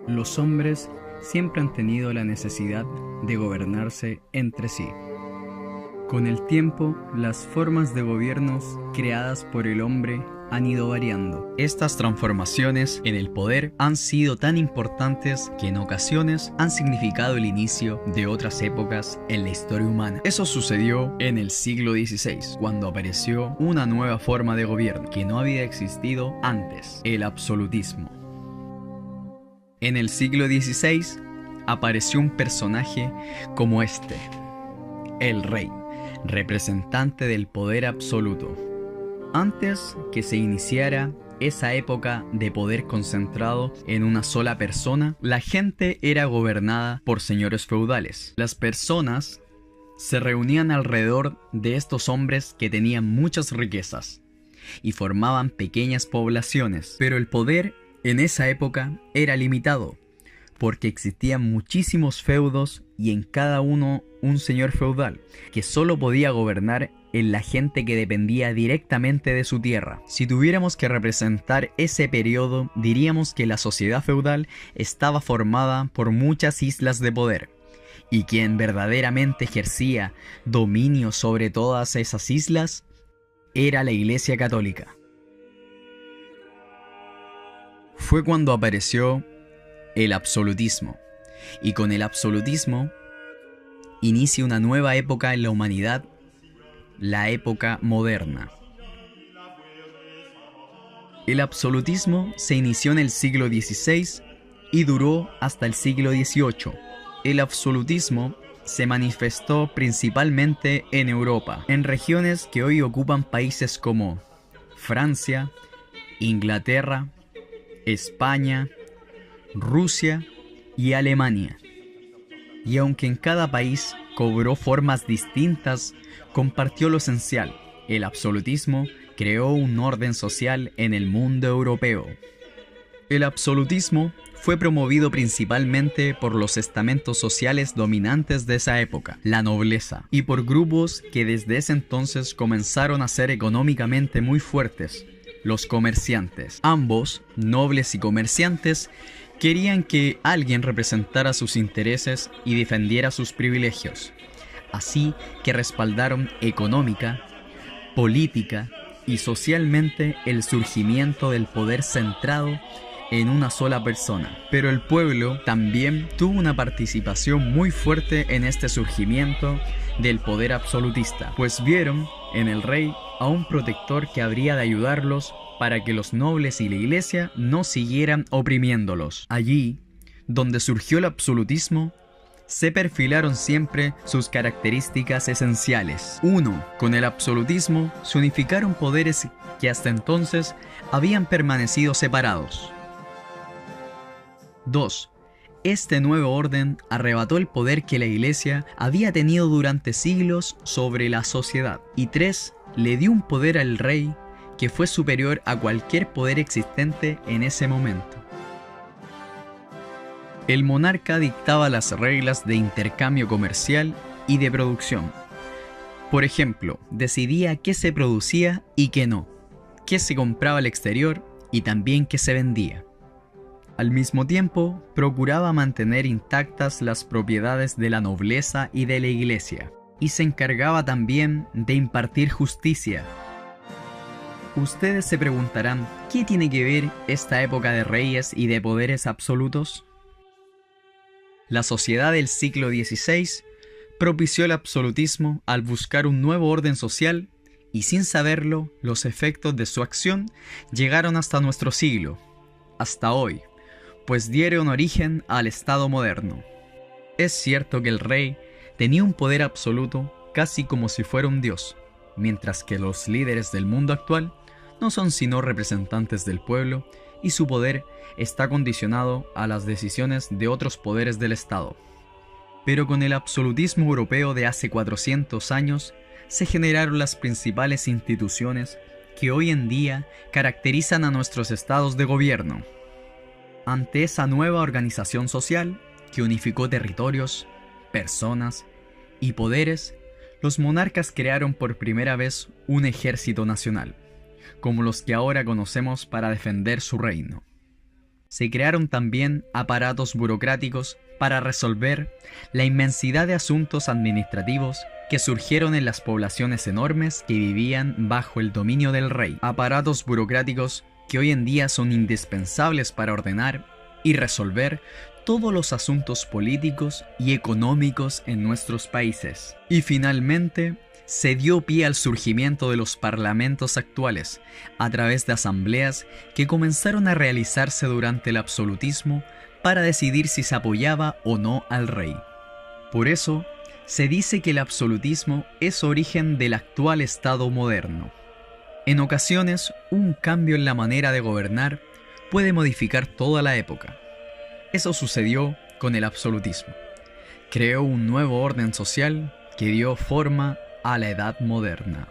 Los hombres siempre han tenido la necesidad de gobernarse entre sí. Con el tiempo, las formas de gobiernos creadas por el hombre han ido variando. Estas transformaciones en el poder han sido tan importantes que en ocasiones han significado el inicio de otras épocas en la historia humana. Eso sucedió en el siglo XVI, cuando apareció una nueva forma de gobierno que no había existido antes, el absolutismo. En el siglo XVI apareció un personaje como este, el rey, representante del poder absoluto. Antes que se iniciara esa época de poder concentrado en una sola persona, la gente era gobernada por señores feudales. Las personas se reunían alrededor de estos hombres que tenían muchas riquezas y formaban pequeñas poblaciones, pero el poder en esa época era limitado, porque existían muchísimos feudos y en cada uno un señor feudal, que solo podía gobernar en la gente que dependía directamente de su tierra. Si tuviéramos que representar ese periodo, diríamos que la sociedad feudal estaba formada por muchas islas de poder, y quien verdaderamente ejercía dominio sobre todas esas islas era la Iglesia Católica. Fue cuando apareció el absolutismo, y con el absolutismo inicia una nueva época en la humanidad, la época moderna. El absolutismo se inició en el siglo XVI y duró hasta el siglo XVIII. El absolutismo se manifestó principalmente en Europa, en regiones que hoy ocupan países como Francia, Inglaterra, España, Rusia y Alemania. Y aunque en cada país cobró formas distintas, compartió lo esencial: el absolutismo creó un orden social en el mundo europeo. El absolutismo fue promovido principalmente por los estamentos sociales dominantes de esa época, la nobleza, y por grupos que desde ese entonces comenzaron a ser económicamente muy fuertes, los comerciantes. Ambos, nobles y comerciantes, querían que alguien representara sus intereses y defendiera sus privilegios. Así que respaldaron económica, política y socialmente el surgimiento del poder centrado en una sola persona. Pero el pueblo también tuvo una participación muy fuerte en este surgimiento del poder absolutista, pues vieron en el rey a un protector que habría de ayudarlos para que los nobles y la iglesia no siguieran oprimiéndolos. Allí, donde surgió el absolutismo, se perfilaron siempre sus características esenciales. 1. Con el absolutismo se unificaron poderes que hasta entonces habían permanecido separados. 2. Este nuevo orden arrebató el poder que la iglesia había tenido durante siglos sobre la sociedad. Y 3. Le dio un poder al rey que fue superior a cualquier poder existente en ese momento. El monarca dictaba las reglas de intercambio comercial y de producción. Por ejemplo, decidía qué se producía y qué no, qué se compraba al exterior y también qué se vendía. Al mismo tiempo, procuraba mantener intactas las propiedades de la nobleza y de la iglesia, y se encargaba también de impartir justicia. Ustedes se preguntarán, ¿qué tiene que ver esta época de reyes y de poderes absolutos? La sociedad del siglo XVI propició el absolutismo al buscar un nuevo orden social y sin saberlo, los efectos de su acción llegaron hasta nuestro siglo, hasta hoy, pues dieron origen al Estado moderno. Es cierto que el rey tenía un poder absoluto casi como si fuera un dios, mientras que los líderes del mundo actual no son sino representantes del pueblo y su poder está condicionado a las decisiones de otros poderes del Estado. Pero con el absolutismo europeo de hace 400 años se generaron las principales instituciones que hoy en día caracterizan a nuestros estados de gobierno. Ante esa nueva organización social que unificó territorios, personas y poderes, los monarcas crearon por primera vez un ejército nacional, como los que ahora conocemos para defender su reino. Se crearon también aparatos burocráticos para resolver la inmensidad de asuntos administrativos que surgieron en las poblaciones enormes que vivían bajo el dominio del rey. Aparatos burocráticos que hoy en día son indispensables para ordenar y resolver todos los asuntos políticos y económicos en nuestros países. Y finalmente, se dio pie al surgimiento de los parlamentos actuales, a través de asambleas que comenzaron a realizarse durante el absolutismo para decidir si se apoyaba o no al rey. Por eso, se dice que el absolutismo es origen del actual Estado moderno. En ocasiones, un cambio en la manera de gobernar puede modificar toda la época. Eso sucedió con el absolutismo. Creó un nuevo orden social que dio forma a la edad moderna.